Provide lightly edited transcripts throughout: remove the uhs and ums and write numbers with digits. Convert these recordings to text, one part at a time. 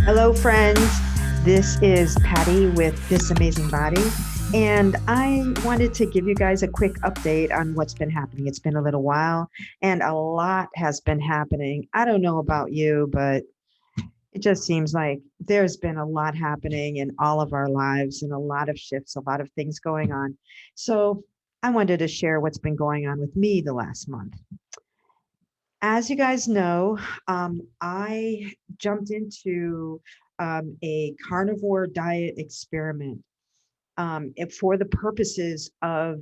Hello, friends. This is Patti with This Amazing Body. And I wanted to give you guys a quick update on what's been happening. It's been a little while and a lot has been happening. I don't know about you, but it just seems like there's been a lot happening in all of our lives and a lot of shifts, a lot of things going on. So I wanted to share what's been going on with me the last month. As you guys know, I jumped into a carnivore diet experiment for the purposes of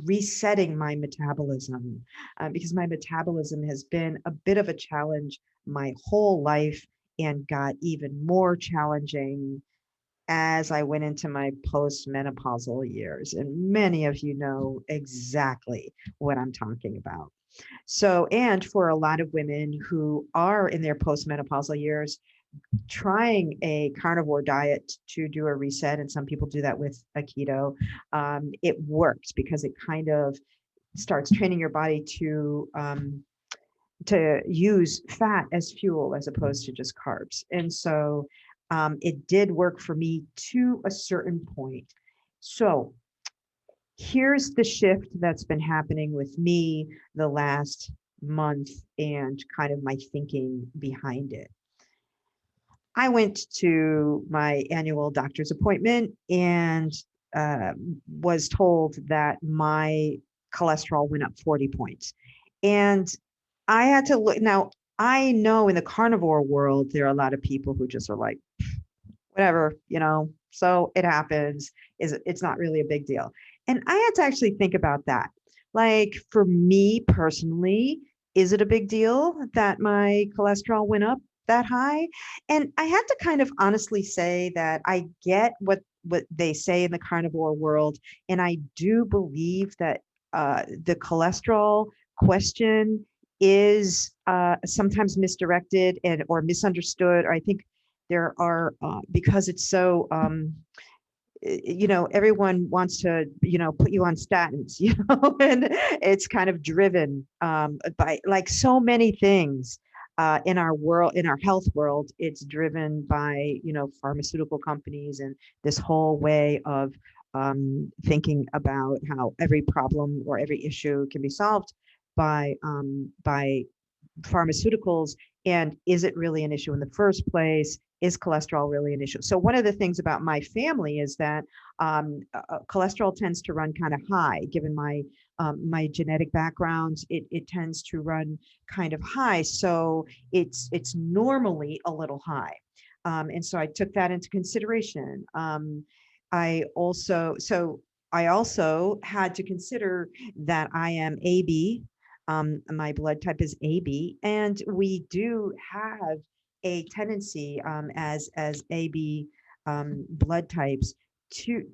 resetting my metabolism, because my metabolism has been a bit of a challenge my whole life and got even more challenging as I went into my postmenopausal years. And many of you know exactly what I'm talking about. So, and for a lot of women who are in their postmenopausal years, trying a carnivore diet to do a reset, and some people do that with a keto, it works because it kind of starts training your body to use fat as fuel as opposed to just carbs. And so it did work for me to a certain point. So here's the shift that's been happening with me the last month and kind of my thinking behind it. I went to my annual doctor's appointment and uh, was told that my cholesterol went up 40 points. And I had to look. Now, I know in the carnivore world, there are a lot of people who just are like, whatever, so it happens. It's not really a big deal. And I had to actually think about that. Like for me personally, is it a big deal that my cholesterol went up that high? And I had to kind of honestly say that I get what they say in the carnivore world, and I do believe that the cholesterol question is sometimes misdirected and or misunderstood. Or I think there are because it's so everyone wants to put you on statins, and it's kind of driven by like so many things in our world, in our health world. It's driven by pharmaceutical companies and this whole way of thinking about how every problem or every issue can be solved by pharmaceuticals. And is it really an issue in the first place? Is cholesterol really an issue? So one of the things about my family is that cholesterol tends to run kind of high, given my genetic background. It tends to run kind of high, so it's normally a little high, and so I took that into consideration. I also had to consider that I am AB. My blood type is AB, and we do have a tendency as AB blood types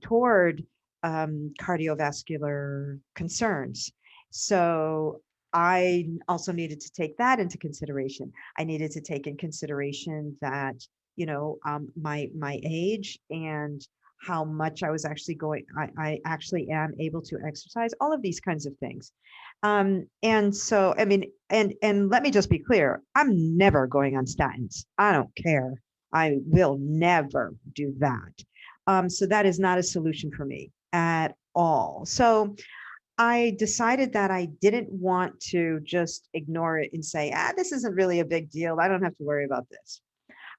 toward cardiovascular concerns. So I also needed to take that into consideration. I needed to take in consideration that my age and how much I was actually going. I actually am able to exercise. All of these kinds of things. And so, I mean, and let me just be clear, I'm never going on statins. I don't care. I will never do that. So that is not a solution for me at all. So I decided that I didn't want to just ignore it and say, this isn't really a big deal. I don't have to worry about this.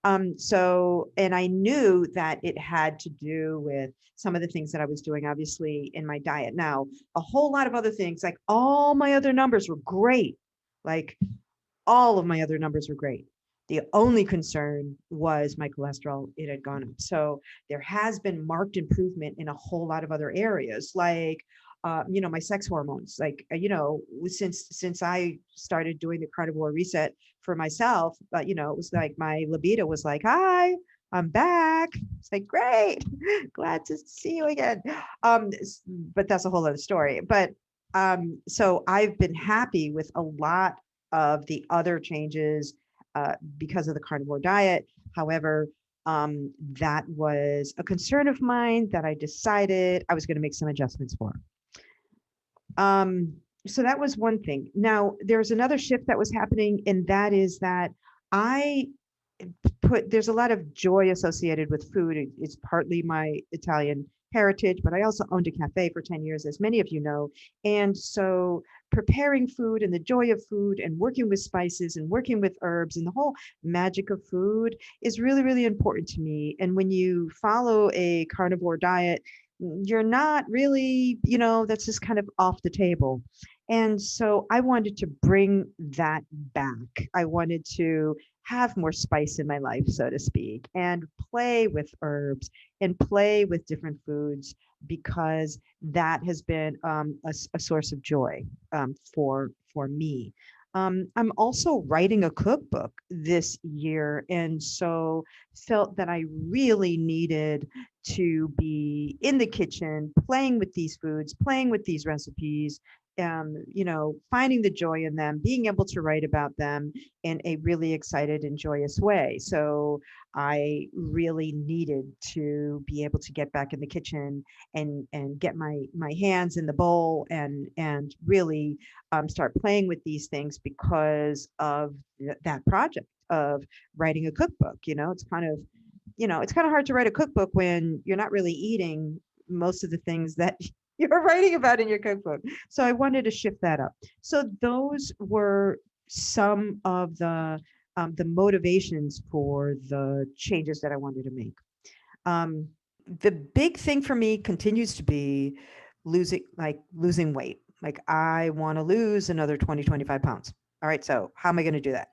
And I knew that it had to do with some of the things that I was doing, obviously, in my diet. Now, a whole lot of other things, like all my other numbers were great. Like all of my other numbers were great. The only concern was my cholesterol. It had gone up. So there has been marked improvement in a whole lot of other areas, like my sex hormones. Like since I started doing the carnivore reset for myself, it was like my libido was like, "Hi, I'm back." It's like, "Great, glad to see you again." But that's a whole other story. But so I've been happy with a lot of the other changes because of the carnivore diet. However, that was a concern of mine that I decided I was going to make some adjustments for. So that was one thing. Now, there's another shift that was happening, and that is that I there's a lot of joy associated with food. It's partly my Italian heritage, but I also owned a cafe for 10 years, as many of you know. And so preparing food and the joy of food and working with spices and working with herbs and the whole magic of food is really, really important to me. And when you follow a carnivore diet, you're not really, that's just kind of off the table. And so I wanted to bring that back. I wanted to have more spice in my life, so to speak, and play with herbs and play with different foods because that has been a source of joy for me. I'm also writing a cookbook this year, and so felt that I really needed to be in the kitchen, playing with these foods, playing with these recipes, finding the joy in them, being able to write about them in a really excited and joyous way. So I really needed to be able to get back in the kitchen and get my hands in the bowl and really start playing with these things because of that project of writing a cookbook. It's kind of hard to write a cookbook when you're not really eating most of the things that you're writing about in your cookbook. So I wanted to shift that up. So those were some of the motivations for the changes that I wanted to make. The big thing for me continues to be losing weight. Like I want to lose another 20, 25 pounds. All right. So how am I going to do that?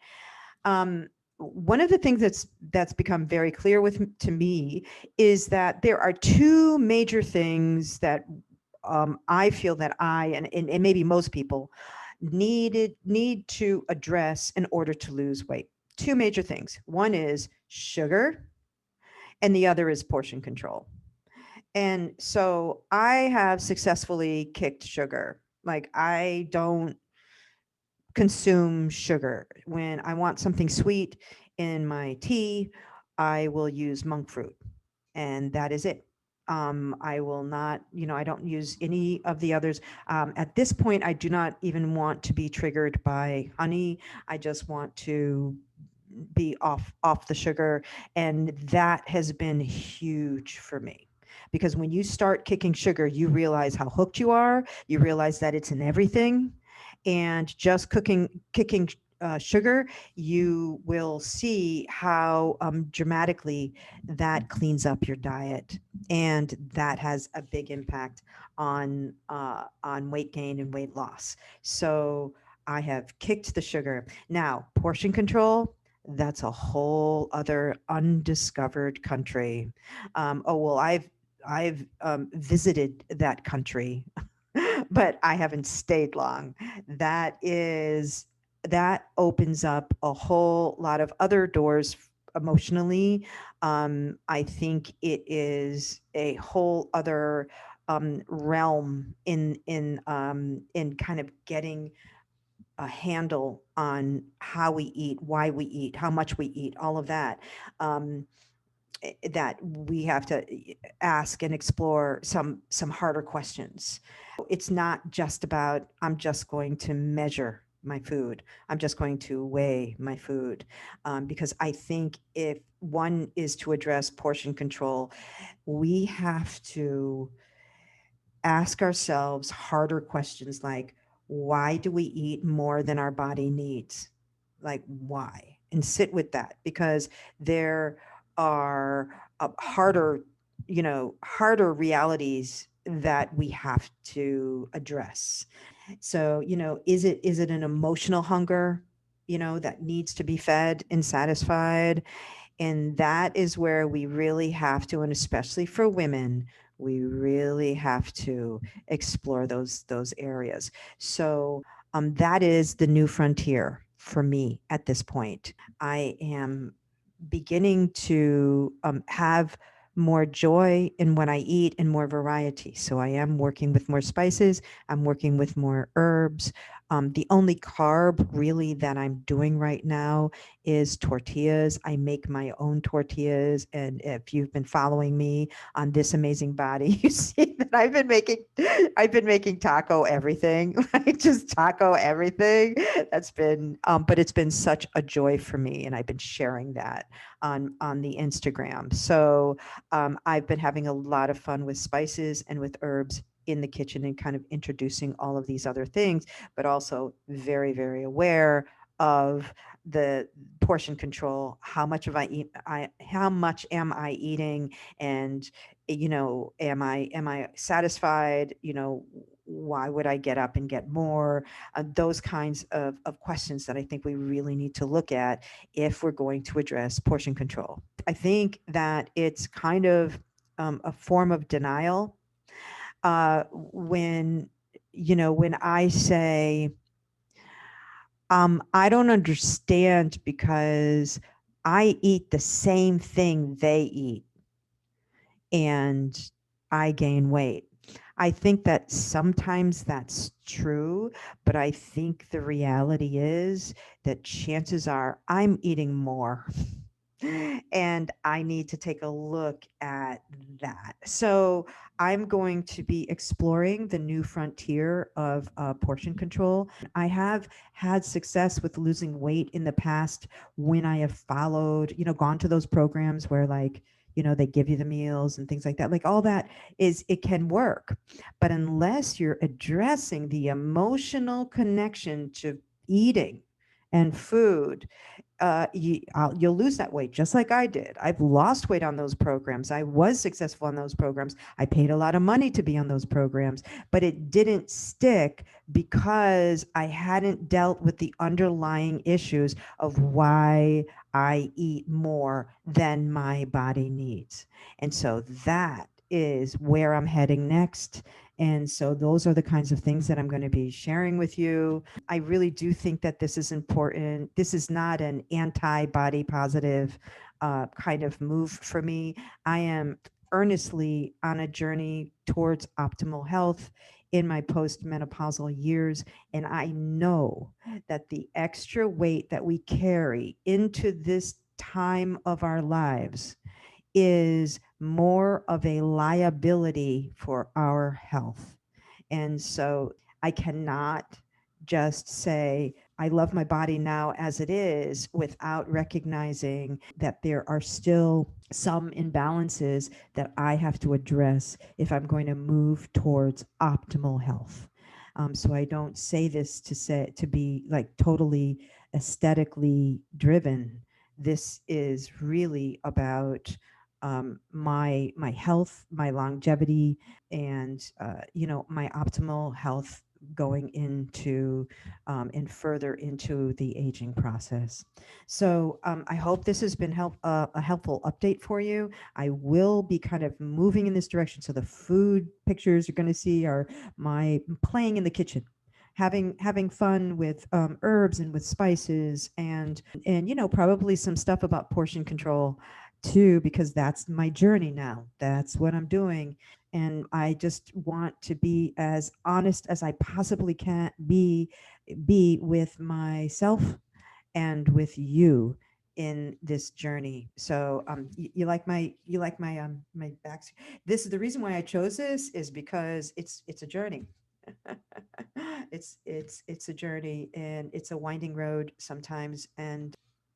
One of the things that's become very clear to me is that there are two major things that I feel that and maybe most people need to address in order to lose weight. Two major things. One is sugar, and the other is portion control. And so I have successfully kicked sugar. Like I don't consume sugar. When I want something sweet in my tea, I will use monk fruit, and that is it. I will not, I don't use any of the others. At this point, I do not even want to be triggered by honey. I just want to be off the sugar, and that has been huge for me. Because when you start kicking sugar, you realize how hooked you are. You realize that it's in everything, and just kicking sugar, you will see how dramatically that cleans up your diet, and that has a big impact on weight gain and weight loss. So I have kicked the sugar. Now, portion control, that's a whole other undiscovered country. I've visited that country, but I haven't stayed long. That opens up a whole lot of other doors emotionally. I think it is a whole other realm in kind of getting a handle on how we eat, why we eat, how much we eat, all of that. That we have to ask and explore some harder questions. It's not just about I'm just going to measure my food. I'm just going to weigh my food, because I think if one is to address portion control, we have to ask ourselves harder questions like, why do we eat more than our body needs? Like, why? And sit with that, because there are harder realities that we have to address. So, is it an emotional hunger, that needs to be fed and satisfied? And that is where we really have to, and especially for women, we really have to explore those areas. So that is the new frontier for me at this point. I am beginning to have more joy in what I eat and more variety. So I am working with more spices. I'm working with more herbs. The only carb really that I'm doing right now is tortillas. I make my own tortillas. And if you've been following me on This Amazing Body, you see that I've been making taco everything, like just taco everything. But it's been such a joy for me. And I've been sharing that on the Instagram. So I've been having a lot of fun with spices and with herbs in the kitchen and kind of introducing all of these other things, but also very, very aware of the portion control. How much of I eat? How much am I eating? And am I satisfied? Why would I get up and get more? Those kinds of questions that I think we really need to look at if we're going to address portion control. I think that it's kind of a form of denial when I say, I don't understand because I eat the same thing they eat and I gain weight. I think that sometimes that's true, but I think the reality is that chances are I'm eating more. And I need to take a look at that. So I'm going to be exploring the new frontier of portion control. I have had success with losing weight in the past when I have followed, gone to those programs where they give you the meals and things like that. Like all that it can work. But unless you're addressing the emotional connection to eating and food, you'll lose that weight just like I did. I've lost weight on those programs. I was successful on those programs. I paid a lot of money to be on those programs, but it didn't stick because I hadn't dealt with the underlying issues of why I eat more than my body needs. And so that is where I'm heading next. And so those are the kinds of things that I'm going to be sharing with you. I really do think that this is important. This is not an anti-body positive kind of move for me. I am earnestly on a journey towards optimal health in my postmenopausal years. And I know that the extra weight that we carry into this time of our lives is more of a liability for our health. And so I cannot just say, I love my body now as it is without recognizing that there are still some imbalances that I have to address if I'm going to move towards optimal health. So I don't say this to be like totally aesthetically driven. This is really about my health, my longevity, and my optimal health going into and further into the aging process. So I hope this has been a helpful update for you. I will be kind of moving in this direction. So the food pictures you're going to see are my playing in the kitchen. Having fun with herbs and with spices and probably some stuff about portion control too, because that's my journey now. That's what I'm doing. And I just want to be as honest as I possibly can be with myself and with you in this journey. So you like my back. This is the reason why I chose this is because it's a journey. It's a journey and it's a winding road sometimes, and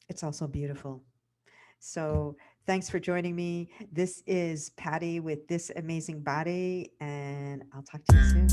it's also beautiful. So thanks for joining me. This is Patti with This Amazing Body, and I'll talk to you soon.